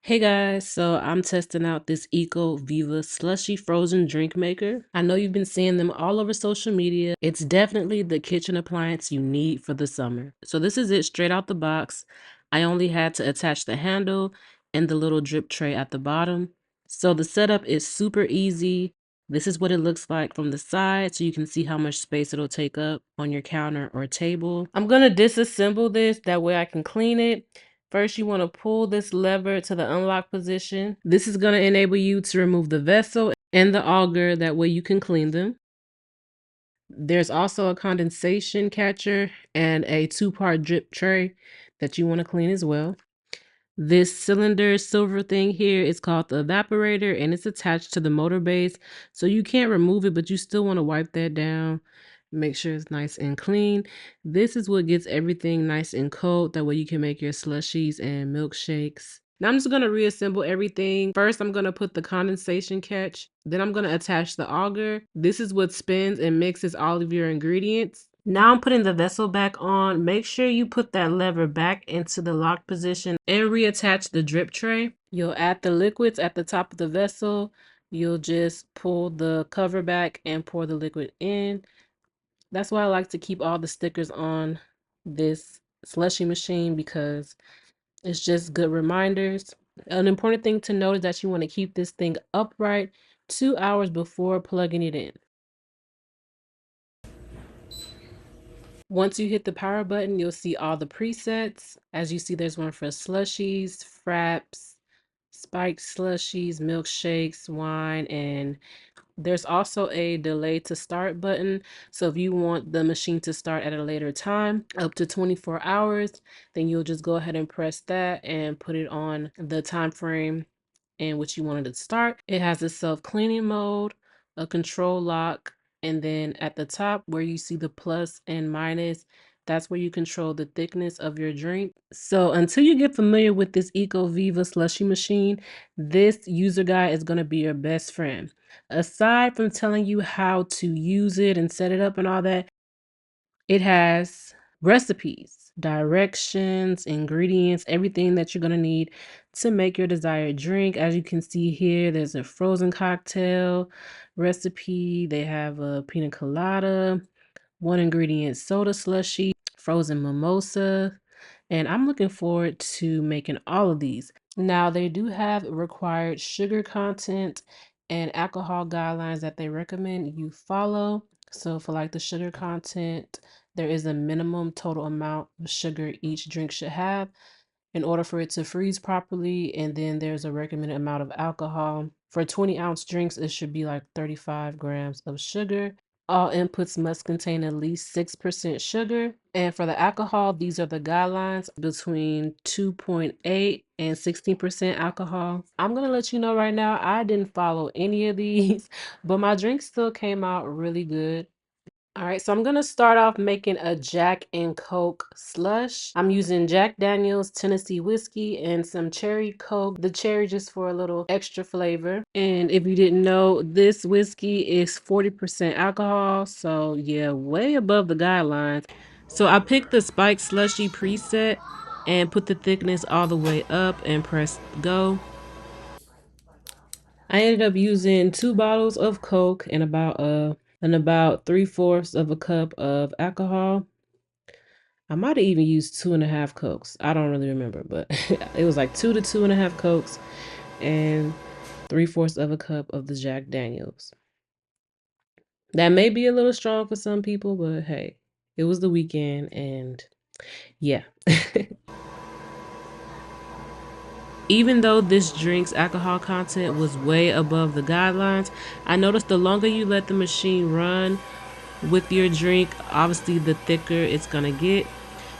Hey guys, so I'm testing out this Ecoviva Slushie frozen drink maker. I know you've been seeing them all over social media. It's definitely the kitchen appliance you need for the summer. So this is it straight out the box. I only had to attach the handle and the little drip tray at the bottom. So the setup is super easy. This is what it looks like from the side, so you can see how much space it'll take up on your counter or table. I'm gonna disassemble this, that way I can clean it. First, you want to pull this lever to the unlock position. This is going to enable you to remove the vessel and the auger. That way you can clean them. There's also a condensation catcher and a 2-part drip tray that you want to clean as well. This cylinder silver thing here is called the evaporator, and it's attached to the motor base. So you can't remove it, but you still want to wipe that down. Make sure it's nice and clean. This is what gets everything nice and cold. That way you can make your slushies and milkshakes. Now I'm just going to reassemble everything. First, I'm going to put the condensation catch. Then I'm going to attach the auger. This is what spins and mixes all of your ingredients. Now I'm putting the vessel back on. Make sure you put that lever back into the lock position and reattach the drip tray. You'll add the liquids at the top of the vessel. You'll just pull the cover back and pour the liquid in. That's why I like to keep all the stickers on this slushie machine, because it's just good reminders. An important thing to note is that you want to keep this thing upright 2 hours before plugging it in. Once you hit the power button, you'll see all the presets. As you see, there's one for slushies, fraps, spiked slushies, milkshakes, wine, and there's also a delay to start button. So if you want the machine to start at a later time, up to 24 hours, then you'll just go ahead and press that and put it on the time frame in which you wanted it to start. It has a self-cleaning mode, a control lock, and then at the top where you see the plus and minus, that's where you control the thickness of your drink. So until you get familiar with this Ecoviva Slushie Machine, this user guide is going to be your best friend. Aside from telling you how to use it and set it up and all that, it has recipes, directions, ingredients, everything that you're going to need to make your desired drink. As you can see here, there's a frozen cocktail recipe. They have a pina colada, 1-ingredient soda slushie, frozen mimosa, and I'm looking forward to making all of these. Now, they do have required sugar content and alcohol guidelines that they recommend you follow. So for like the sugar content, there is a minimum total amount of sugar each drink should have in order for it to freeze properly. And then there's a recommended amount of alcohol. For 20-ounce drinks, it should be like 35 grams of sugar. All inputs must contain at least 6% sugar. And for the alcohol, these are the guidelines between 2.8 and 16% alcohol. I'm going to let you know right now, I didn't follow any of these, but my drink still came out really good. All right, so I'm going to start off making a Jack and Coke slush. I'm using Jack Daniel's Tennessee whiskey and some cherry Coke. The cherry just for a little extra flavor. And if you didn't know, this whiskey is 40% alcohol. So yeah, way above the guidelines. So I picked the spiked slushy preset and put the thickness all the way up and pressed go. I ended up using 2 bottles of Coke and about 3/4 of a cup of alcohol. I might have even used 2.5 Cokes. I don't really remember, but it was like 2 to 2.5 Cokes and 3/4 of a cup of the Jack Daniels. That may be a little strong for some people, but hey, it was the weekend and yeah. Even though this drink's alcohol content was way above the guidelines, I noticed the longer you let the machine run with your drink, obviously the thicker it's gonna get.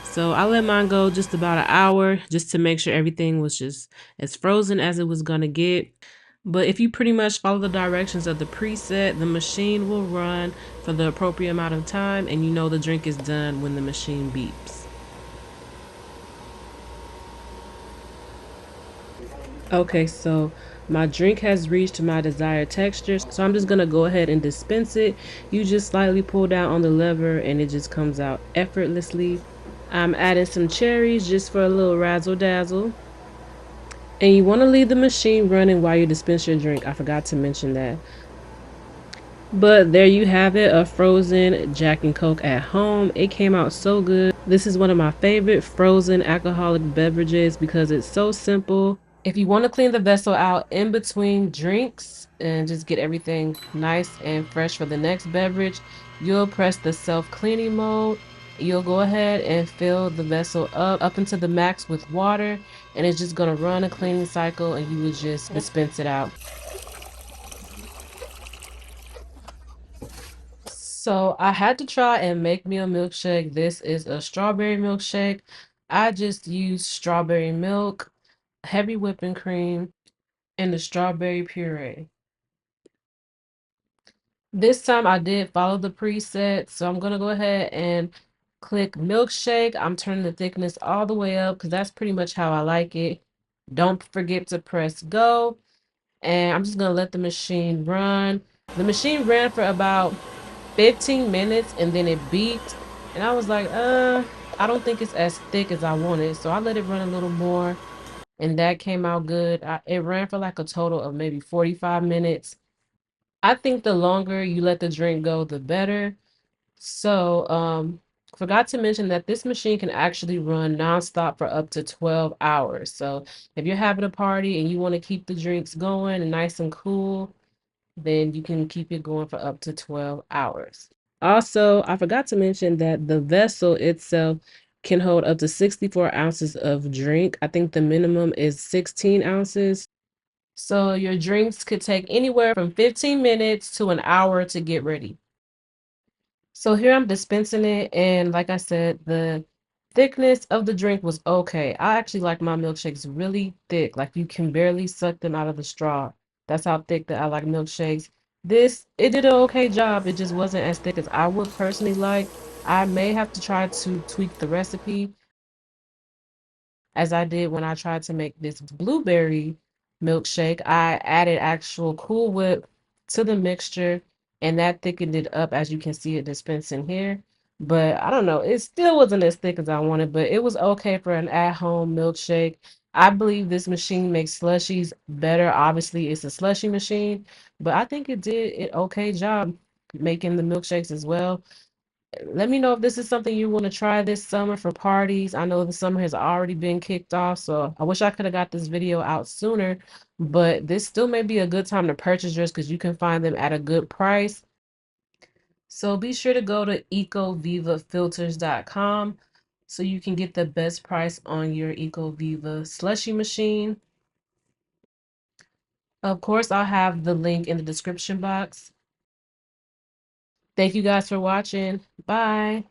So I let mine go just about an hour just to make sure everything was just as frozen as it was gonna get. But if you pretty much follow the directions of the preset, the machine will run for the appropriate amount of time, and you know the drink is done when the machine beeps. Okay, so my drink has reached my desired texture, so I'm just gonna go ahead and dispense it. You just slightly pull down on the lever and it just comes out effortlessly. I'm adding some cherries just for a little razzle dazzle. And you want to leave the machine running while you dispense your drink. I forgot to mention that. But there you have it, a frozen Jack and Coke at home. It came out so good. This is one of my favorite frozen alcoholic beverages because it's so simple. If you want to clean the vessel out in between drinks and just get everything nice and fresh for the next beverage, you'll press the self-cleaning mode. You'll go ahead and fill the vessel up into the max with water, and it's just going to run a cleaning cycle and you will just dispense it out. So I had to try and make me a milkshake. This is a strawberry milkshake. I just used strawberry milk, heavy whipping cream, and the strawberry puree. This time I did follow the preset, so I'm gonna go ahead and click milkshake. I'm turning the thickness all the way up because that's pretty much how I like it. Don't forget to press go, and I'm just gonna let the machine run. The machine ran for about 15 minutes and then it beeped, and I was like, I don't think it's as thick as I wanted, so I let it run a little more, and that came out good. It ran for like a total of maybe 45 minutes. I think the longer you let the drink go, the better. So, forgot to mention that this machine can actually run nonstop for up to 12 hours. So, if you're having a party and you want to keep the drinks going and nice and cool, then you can keep it going for up to 12 hours. Also, I forgot to mention that the vessel itself can hold up to 64 ounces of drink. I think the minimum is 16 ounces. So your drinks could take anywhere from 15 minutes to an hour to get ready. So here I'm dispensing it, and like I said, the thickness of the drink was okay. I actually like my milkshakes really thick, like you can barely suck them out of the straw. That's how thick that I like milkshakes. It did an okay job. It just wasn't as thick as I would personally like. I may have to try to tweak the recipe as I did when I tried to make this blueberry milkshake. I added actual Cool Whip to the mixture, and that thickened it up as you can see it dispensing here. But I don't know, it still wasn't as thick as I wanted, but it was okay for an at-home milkshake. I believe this machine makes slushies better. Obviously, it's a slushie machine, but I think it did an okay job making the milkshakes as well. Let me know if this is something you want to try this summer for parties. I know the summer has already been kicked off, so I wish I could have got this video out sooner, but this still may be a good time to purchase yours because you can find them at a good price. So be sure to go to ecovivafilters.com so you can get the best price on your Ecoviva Slushie Machine. Of course, I'll have the link in the description box. Thank you guys for watching. Bye.